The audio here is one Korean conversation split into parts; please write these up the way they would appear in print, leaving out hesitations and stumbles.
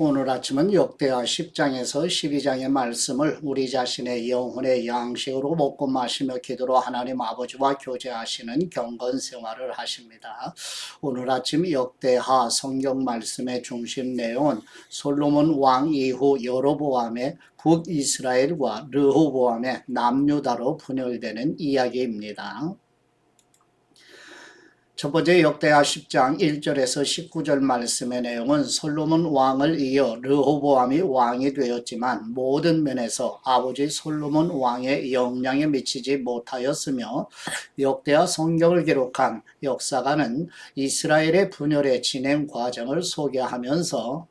오늘 아침은 역대하 10장에서 12장의 말씀을 우리 자신의 영혼의 양식으로 먹고 마시며 기도로 하나님 아버지와 교제하시는 경건 생활을 하십니다. 오늘 아침 역대하 성경 말씀의 중심 내용은 솔로몬 왕 이후 여로보암의 북이스라엘과 르호보암의 남유다로 분열되는 이야기입니다. 첫 번째 역대하 10장 1절에서 19절 말씀의 내용은 솔로몬 왕을 이어 르호보암이 왕이 되었지만 모든 면에서 아버지 솔로몬 왕의 영향에 미치지 못하였으며 역대하 성경을 기록한 역사가는 이스라엘의 분열의 진행 과정을 소개하면서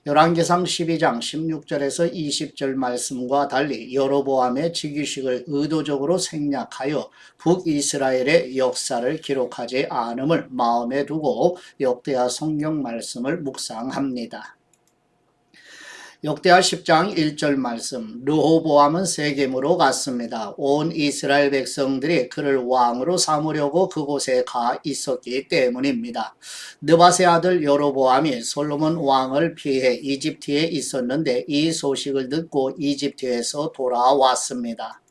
열왕기상 12장 16절에서 20절 말씀과 달리 여로보암의 즉위식을 의도적으로 생략하여 북이스라엘의 역사를 기록하지 않음을 마음에 두고 역대하 성경 말씀을 묵상합니다. 역대하 10장 1절 말씀, 르호보암은 세겜으로 갔습니다. 온 이스라엘 백성들이 그를 왕으로 삼으려고 그곳에 가 있었기 때문입니다. 느밧의 아들 여로보암이 솔로몬 왕을 피해 이집트에 있었는데 이 소식을 듣고 이집트에서 돌아왔습니다.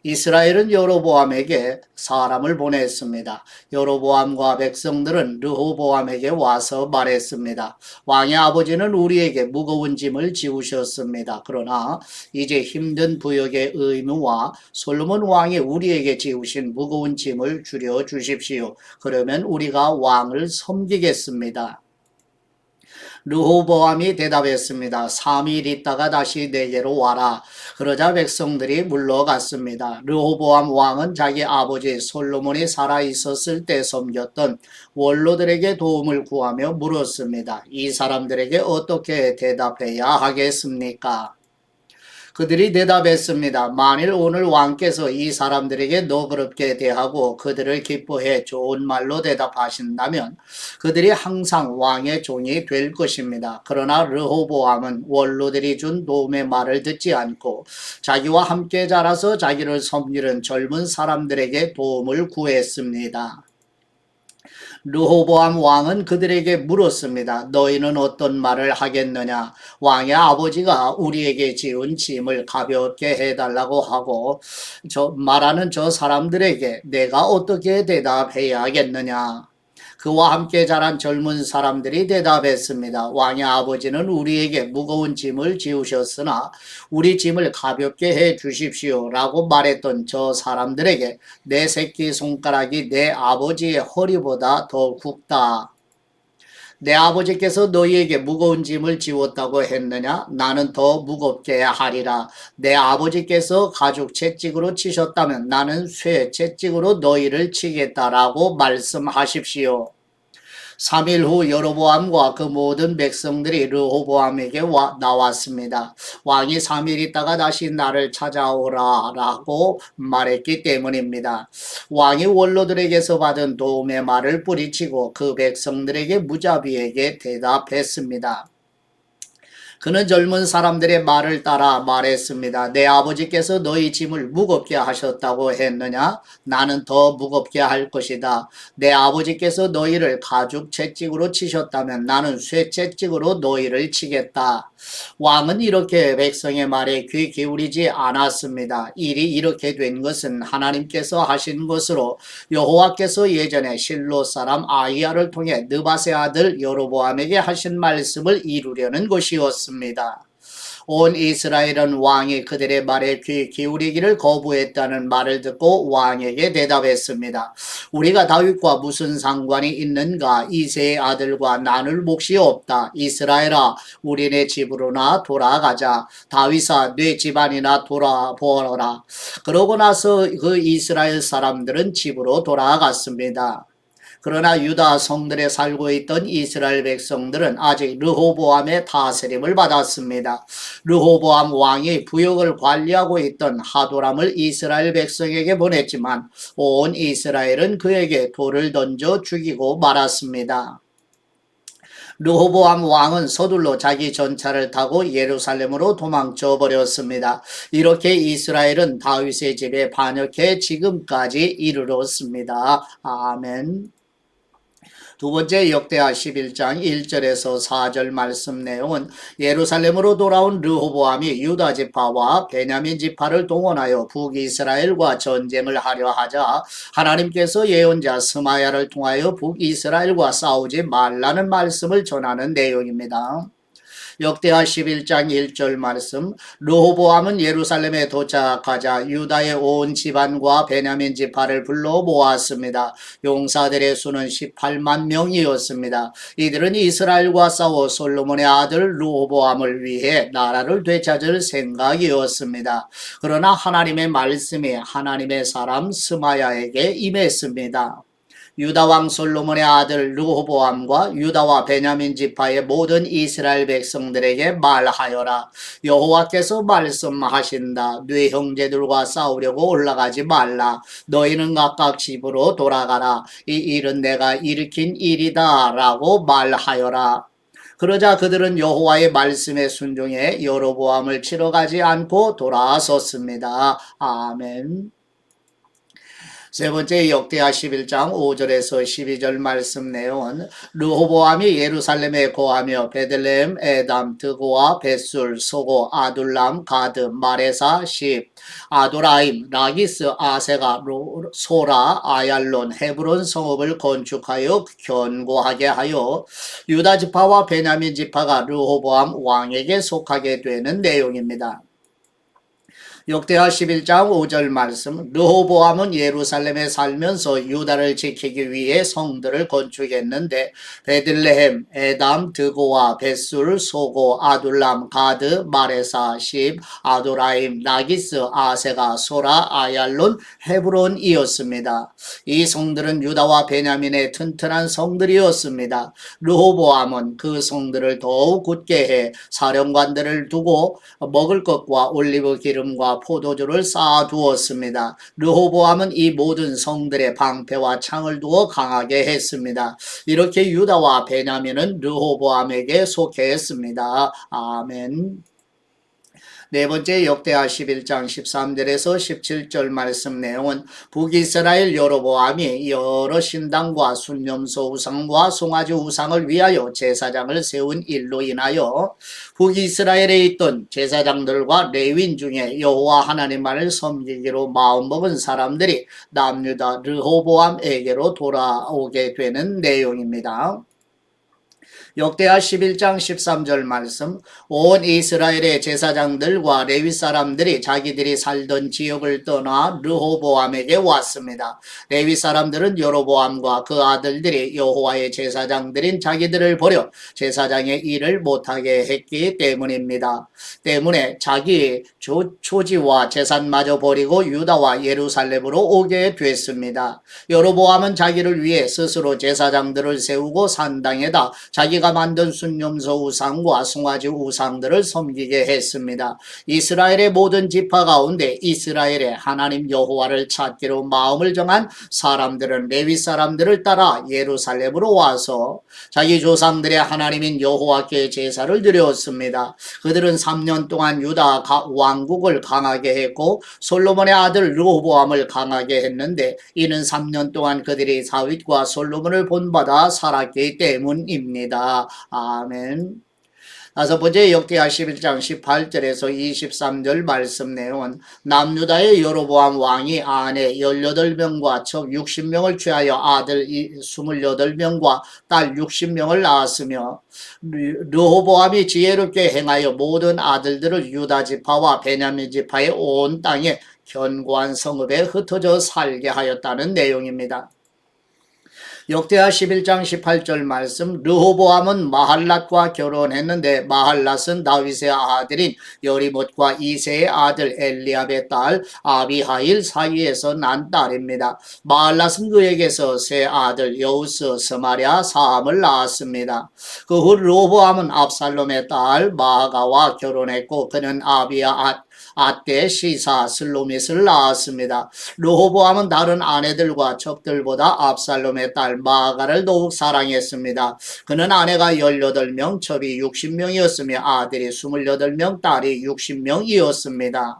이스라엘은 여로보암에게 사람을 보냈습니다. 여로보암과 백성들은 르호보암에게 와서 말했습니다. 왕의 아버지는 우리에게 무거운 짐을 지우셨습니다. 그러나 이제 힘든 부역의 의무와 솔로몬 왕이 우리에게 지우신 무거운 짐을 줄여 주십시오. 그러면 우리가 왕을 섬기겠습니다. 르호보암이 대답했습니다. 3일 있다가 다시 내게로 와라. 그러자 백성들이 물러갔습니다. 르호보암 왕은 자기 아버지 솔로몬이 살아있었을 때 섬겼던 원로들에게 도움을 구하며 물었습니다. 이 사람들에게 어떻게 대답해야 하겠습니까? 그들이 대답했습니다. 만일 오늘 왕께서 이 사람들에게 너그럽게 대하고 그들을 기뻐해 좋은 말로 대답하신다면 그들이 항상 왕의 종이 될 것입니다. 그러나 르호보암은 원로들이 준 도움의 말을 듣지 않고 자기와 함께 자라서 자기를 섬기는 젊은 사람들에게 도움을 구했습니다. 르호보암 왕은 그들에게 물었습니다. 너희는 어떤 말을 하겠느냐? 왕의 아버지가 우리에게 지은 짐을 가볍게 해달라고 하고 말하는 저 사람들에게 내가 어떻게 대답해야겠느냐? 그와 함께 자란 젊은 사람들이 대답했습니다. 왕의 아버지는 우리에게 무거운 짐을 지우셨으나 우리 짐을 가볍게 해 주십시오 라고 말했던 저 사람들에게 내 새끼손가락이 내 아버지의 허리보다 더 굵다. 내 아버지께서 너희에게 무거운 짐을 지웠다고 했느냐? 나는 더 무겁게 하리라. 내 아버지께서 가죽 채찍으로 치셨다면 나는 쇠 채찍으로 너희를 치겠다라고 말씀하십시오. 3일 후 여로보암과 그 모든 백성들이 르호보암에게 나왔습니다. 왕이 3일 있다가 다시 나를 찾아오라 라고 말했기 때문입니다. 왕이 원로들에게서 받은 도움의 말을 뿌리치고 그 백성들에게 무자비하게 대답했습니다. 그는 젊은 사람들의 말을 따라 말했습니다. 내 아버지께서 너희 짐을 무겁게 하셨다고 했느냐? 나는 더 무겁게 할 것이다. 내 아버지께서 너희를 가죽 채찍으로 치셨다면 나는 쇠 채찍으로 너희를 치겠다. 왕은 이렇게 백성의 말에 귀 기울이지 않았습니다. 일이 이렇게 된 것은 하나님께서 하신 것으로 여호와께서 예전에 실로 사람 아히야를 통해 느밧의 아들 여로보암에게 하신 말씀을 이루려는 것이었습니다. 온 이스라엘은 왕이 그들의 말에 귀 기울이기를 거부했다는 말을 듣고 왕에게 대답했습니다. 우리가 다윗과 무슨 상관이 있는가? 이새의 아들과 나눌 몫이 없다. 이스라엘아, 우리 네 집으로나 돌아가자. 다윗아, 네 집안이나 돌아보아라. 그러고 나서 그 이스라엘 사람들은 집으로 돌아갔습니다. 그러나 유다 성들에 살고 있던 이스라엘 백성들은 아직 르호보암의 다스림을 받았습니다. 르호보암 왕이 부역을 관리하고 있던 하도람을 이스라엘 백성에게 보냈지만 온 이스라엘은 그에게 돌을 던져 죽이고 말았습니다. 르호보암 왕은 서둘러 자기 전차를 타고 예루살렘으로 도망쳐 버렸습니다. 이렇게 이스라엘은 다윗의 집에 반역해 지금까지 이르렀습니다. 아멘. 두 번째 역대하 11장 1절에서 4절 말씀 내용은 예루살렘으로 돌아온 르호보암이 유다 지파와 베냐민 지파를 동원하여 북이스라엘과 전쟁을 하려 하자 하나님께서 예언자 스마야를 통하여 북이스라엘과 싸우지 말라는 말씀을 전하는 내용입니다. 역대하 11장 1절 말씀 르호보암은 예루살렘에 도착하자 유다의 온 집안과 베냐민 지파를 불러 모았습니다. 용사들의 수는 18만 명이었습니다. 이들은 이스라엘과 싸워 솔로몬의 아들 르호보암을 위해 나라를 되찾을 생각이었습니다. 그러나 하나님의 말씀이 하나님의 사람 스마야에게 임했습니다. 유다 왕 솔로몬의 아들 르호보암과 유다와 베냐민 지파의 모든 이스라엘 백성들에게 말하여라. 여호와께서 말씀하신다. 네 형제들과 싸우려고 올라가지 말라. 너희는 각각 집으로 돌아가라. 이 일은 내가 일으킨 일이다 라고 말하여라. 그러자 그들은 여호와의 말씀에 순종해 여로보암을 치러 가지 않고 돌아섰습니다. 아멘. 세 번째 역대하 11장 5절에서 12절 말씀 내용은 르호보암이 예루살렘에 거하며 베들레헴, 에담, 드고와 벳술, 소고, 아둘람, 가드, 마레사, 십, 아도라임, 라기스, 아세가, 소라, 아얄론, 헤브론 성읍을 건축하여 견고하게 하여 유다 지파와 베냐민 지파가 르호보암 왕에게 속하게 되는 내용입니다. 역대하 11장 5절 말씀 르호보암은 예루살렘에 살면서 유다를 지키기 위해 성들을 건축했는데 베들레헴, 에담, 드고와 벳술, 소고, 아둘람, 가드, 마레사, 십, 아도라임, 라기스, 아세가, 소라, 아얄론, 헤브론이었습니다. 이 성들은 유다와 베냐민의 튼튼한 성들이었습니다. 르호보암은 그 성들을 더욱 굳게 해 사령관들을 두고 먹을 것과 올리브 기름과 포도주를 쌓아두었습니다. 르호보암은 이 모든 성들의 방패와 창을 두어 강하게 했습니다. 이렇게 유다와 베냐민은 르호보암에게 속했습니다. 아멘. 네 번째 역대하 11장 13절에서 17절 말씀 내용은 북이스라엘 여로보암이 여러 신당과 순념소 우상과 송아지 우상을 위하여 제사장을 세운 일로 인하여 북이스라엘에 있던 제사장들과 레위인 중에 여호와 하나님만을 섬기기로 마음먹은 사람들이 남유다 르호보암에게로 돌아오게 되는 내용입니다. 역대하 11장 13절 말씀 온 이스라엘의 제사장들과 레위 사람들이 자기들이 살던 지역을 떠나 르호보암에게 왔습니다. 레위 사람들은 여로보암과 그 아들들이 여호와의 제사장들인 자기들을 버려 제사장의 일을 못하게 했기 때문입니다. 때문에 자기 초지와 재산마저 버리고 유다와 예루살렘으로 오게 됐습니다. 여로보암은 자기를 위해 스스로 제사장들을 세우고 산당에다 자기가 만든 순념소 우상과 송아지 우상들을 섬기게 했습니다. 이스라엘의 모든 지파 가운데 이스라엘의 하나님 여호와를 찾기로 마음을 정한 사람들은 레위 사람들을 따라 예루살렘으로 와서 자기 조상들의 하나님인 여호와께 제사를 드렸습니다. 그들은 3년 동안 유다 왕국을 강하게 했고 솔로몬의 아들 르호보암을 강하게 했는데 이는 3년 동안 그들이 다윗과 솔로몬을 본받아 살았기 때문입니다. 아멘. 다섯 번째 역대하 11장 18절에서 23절 말씀 내용은 남유다의 여로보암 왕이 아내 18명과 척 60명을 취하여 아들 28명과 딸 60명을 낳았으며 르호보암이 지혜롭게 행하여 모든 아들들을 유다 지파와 베냐민 지파의 온 땅에 견고한 성읍에 흩어져 살게 하였다는 내용입니다. 역대하 11장 18절 말씀 르호보암은 마할랏과 결혼했는데 마할랏은 다윗의 아들인 여리못과 이새의 아들 엘리압의 딸 아비하일 사이에서 난 딸입니다. 마할랏은 그에게서 세 아들 여우스, 스마랴, 사함을 낳았습니다. 그 후 르호보암은 압살롬의 딸 마아가와 결혼했고 그는 아비야 아떼, 시사, 슬로밋을 낳았습니다. 르호보암은 다른 아내들과 척들보다 압살롬의 딸 마아가를 더욱 사랑했습니다. 그는 아내가 18명, 첩이 60명이었으며 아들이 28명, 딸이 60명이었습니다.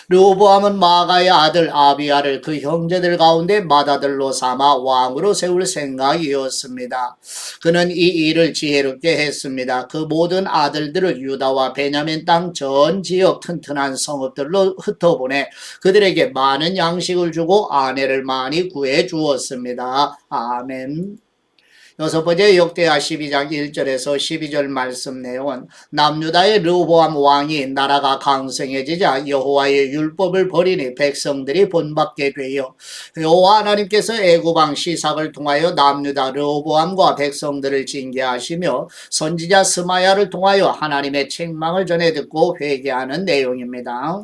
르호보암은 마가의 아들 아비야를 그 형제들 가운데 맏아들로 삼아 왕으로 세울 생각이었습니다. 그는 이 일을 지혜롭게 했습니다. 그 모든 아들들을 유다와 베냐민 땅 전 지역 튼튼한 성읍들로 흩어보내 그들에게 많은 양식을 주고 아내를 많이 구해 주었습니다. 아멘. 여섯 번째 역대하 12장 1절에서 12절 말씀 내용은 남유다의 르호보암 왕이 나라가 강성해지자 여호와의 율법을 버리니 백성들이 본받게 되어 여호와 하나님께서 애굽왕 시삭을 통하여 남유다 르호보암과 백성들을 징계하시며 선지자 스마야를 통하여 하나님의 책망을 전해 듣고 회개하는 내용입니다.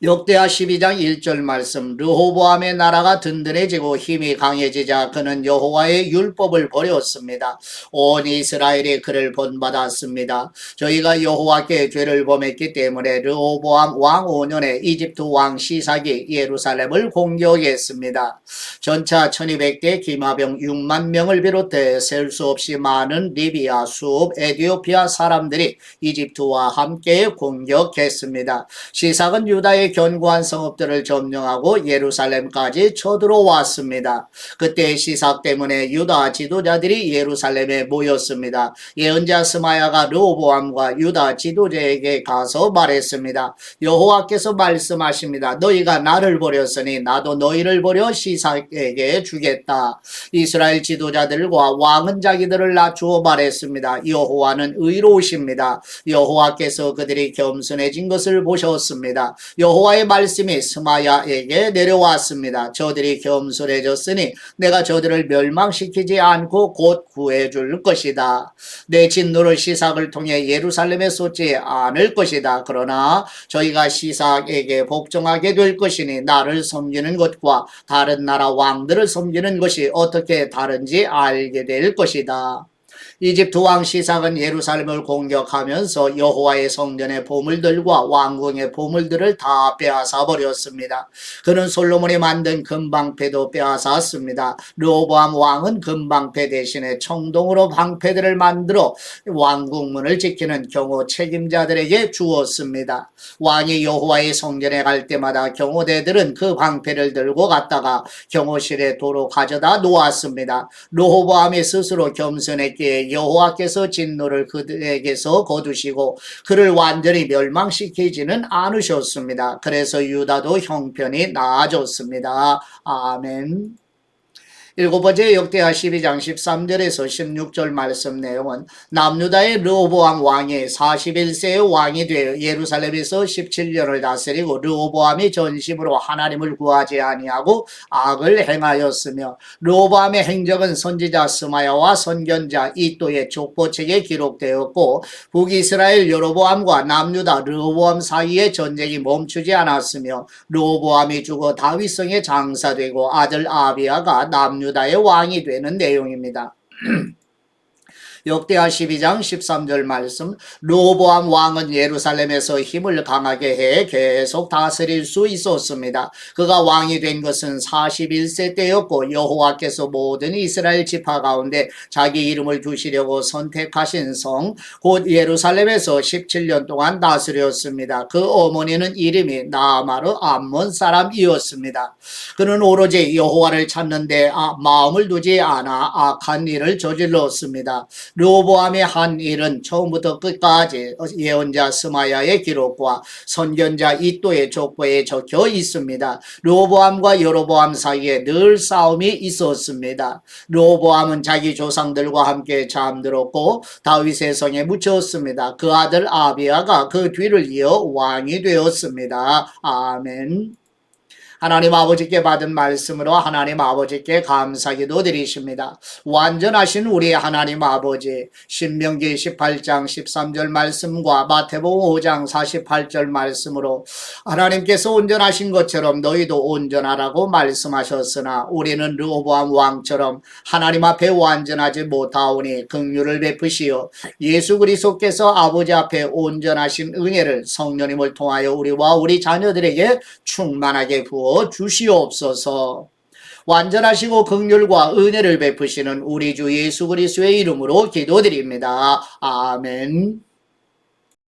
역대하 12장 1절 말씀 르호보암의 나라가 든든해지고 힘이 강해지자 그는 여호와의 율법을 버렸습니다. 온 이스라엘이 그를 본받았습니다. 저희가 여호와께 죄를 범했기 때문에 르호보암 왕 5년에 이집트 왕 시삭이 예루살렘을 공격했습니다. 전차 1200대 기마병 6만 명을 비롯해 셀 수 없이 많은 리비아, 수읍, 에티오피아 사람들이 이집트와 함께 공격했습니다. 시삭은 유다의 견고한 성읍들을 점령하고 예루살렘까지 쳐들어왔습니다. 그때 시삭 때문에 유다 지도자들이 예루살렘에 모였습니다. 예언자 스마야가 르호보암과 유다 지도자에게 가서 말했습니다. 여호와께서 말씀하십니다. 너희가 나를 버렸으니 나도 너희를 버려 시삭에게 주겠다. 이스라엘 지도자들과 왕은 자기들을 낮추어 말했습니다. 여호와는 의로우십니다. 여호와께서 그들이 겸손해진 것을 보셨습니다. 여호와의 말씀이 스마야에게 내려왔습니다. 저들이 겸손해졌으니 내가 저들을 멸망시키지 않고 곧 구해줄 것이다. 내 진노를 시삭을 통해 예루살렘에 쏟지 않을 것이다. 그러나 저희가 시삭에게 복종하게 될 것이니 나를 섬기는 것과 다른 나라 왕들을 섬기는 것이 어떻게 다른지 알게 될 것이다. 이집트 왕 시삭은 예루살렘을 공격하면서 여호와의 성전의 보물들과 왕궁의 보물들을 다 빼앗아 버렸습니다. 그는 솔로몬이 만든 금방패도 빼앗았습니다. 르호보암 왕은 금방패 대신에 청동으로 방패들을 만들어 왕궁문을 지키는 경호 책임자들에게 주었습니다. 왕이 여호와의 성전에 갈 때마다 경호대들은 그 방패를 들고 갔다가 경호실에 도로 가져다 놓았습니다. 르호보암이 스스로 겸손했기에 여호와께서 진노를 그들에게서 거두시고 그를 완전히 멸망시키지는 않으셨습니다. 그래서 유다도 형편이 나아졌습니다. 아멘. 일곱 번째 역대하 12장 13절에서 16절 말씀 내용은 남유다의 르호보암 왕이 41세의 왕이 되어 예루살렘에서 17년을 다스리고 르호보암이 전심으로 하나님을 구하지 아니하고 악을 행하였으며 르호보암의 행적은 선지자 스마야와 선견자 이또의 족보책에 기록되었고 북이스라엘 여로보암과 남유다 르호보암 사이에 전쟁이 멈추지 않았으며 르호보암이 죽어 다윗성에 장사되고 아들 아비야가 남유다의 왕이 되는 내용입니다. 역대하 12장 13절 말씀 르호보암 왕은 예루살렘에서 힘을 강하게 해 계속 다스릴 수 있었습니다. 그가 왕이 된 것은 41세 때였고 여호와께서 모든 이스라엘 지파 가운데 자기 이름을 두시려고 선택하신 성 곧 예루살렘에서 17년 동안 다스렸습니다. 그 어머니는 이름이 나아마르 암몬 사람이었습니다. 그는 오로지 여호와를 찾는데 마음을 두지 않아 악한 일을 저질렀습니다. 르호보암의 한 일은 처음부터 끝까지 예언자 스마야의 기록과 선견자 이또의 족보에 적혀 있습니다. 르호보암과 여로보암 사이에 늘 싸움이 있었습니다. 르호보암은 자기 조상들과 함께 잠들었고 다윗의 성에 묻혔습니다. 그 아들 아비야가 그 뒤를 이어 왕이 되었습니다. 아멘. 하나님 아버지께 받은 말씀으로 하나님 아버지께 감사기도 드리십니다. 완전하신 우리 하나님 아버지 신명기 18장 13절 말씀과 마태복음 5장 48절 말씀으로 하나님께서 온전하신 것처럼 너희도 온전하라고 말씀하셨으나 우리는 르호보암 왕처럼 하나님 앞에 완전하지 못하오니 긍휼을 베푸시어 예수 그리스도께서 아버지 앞에 온전하신 은혜를 성령님을 통하여 우리와 우리 자녀들에게 충만하게 부어 주시옵소서. 완전하시고 긍휼과 은혜를 베푸시는 우리 주 예수 그리스도의 이름으로 기도드립니다. 아멘.